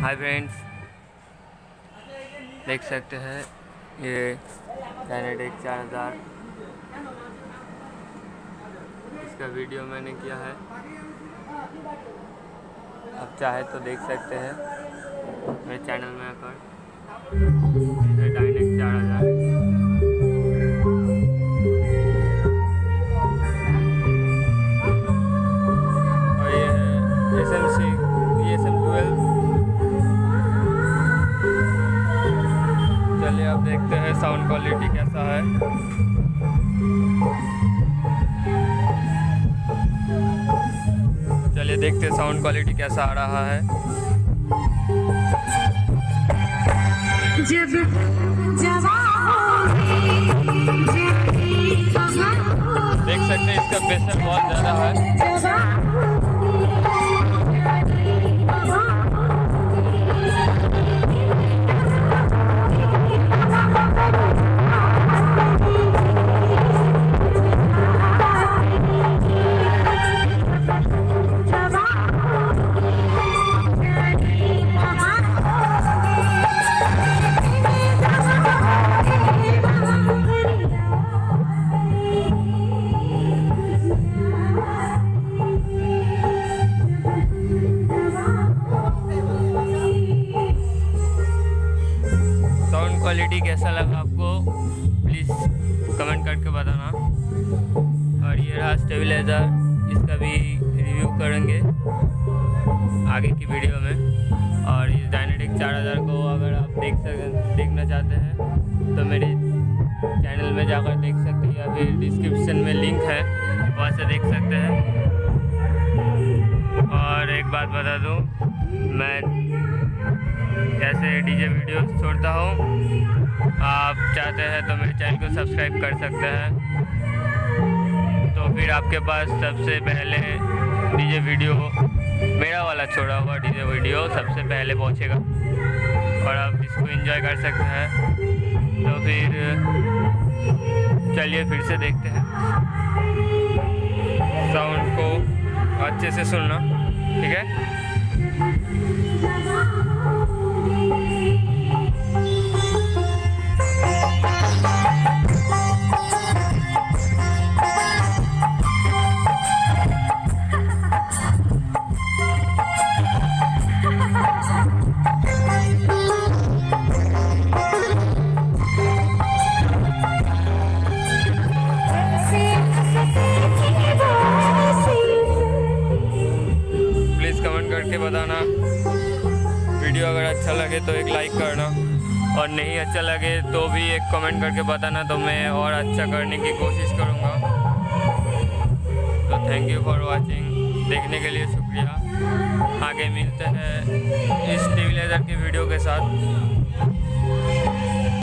Hi friends, देख सकते हैं ये डायनेटेक 4000 इसका वीडियो मैंने किया है। आप चाहे तो देख सकते हैं मेरे चैनल में आकर। डायनेटेक 4000 और ये है SM12। चलिए अब देखते हैं साउंड क्वालिटी कैसा है। चलिए देखते हैं साउंड क्वालिटी कैसा आ रहा है। जब देख सकते हैं इसका प्रेशर बहुत ज़्यादा है। क्वालिटी कैसा लगा आपको प्लीज़ कमेंट करके बताना। और ये रहा स्टेबलाइज़र, इसका भी रिव्यू करेंगे आगे की वीडियो में। और इस डायनेटेक 4000 को अगर आप देखना चाहते हैं तो मेरे चैनल में जाकर देख सकते हैं, या फिर डिस्क्रिप्शन में लिंक है, वहाँ से देख सकते हैं। और एक बात बता दूँ, मैं ऐसे डीजे वीडियो छोड़ता हूँ। आप चाहते हैं तो मेरे चैनल को सब्सक्राइब कर सकते हैं, तो फिर आपके पास सबसे पहले डीजे वीडियो, मेरा वाला छोड़ा हुआ डीजे वीडियो सबसे पहले पहुँचेगा और आप इसको एंजॉय कर सकते हैं। तो फिर चलिए फिर से देखते हैं। साउंड को अच्छे से सुनना, ठीक है। करके बताना। वीडियो अगर अच्छा लगे तो एक लाइक करना, और नहीं अच्छा लगे तो भी एक कमेंट करके बताना, तो मैं और अच्छा करने की कोशिश करूँगा। तो थैंक यू फॉर वाचिंग, देखने के लिए शुक्रिया। आगे मिलते हैं इस स्टेबलाइज़र की वीडियो के साथ।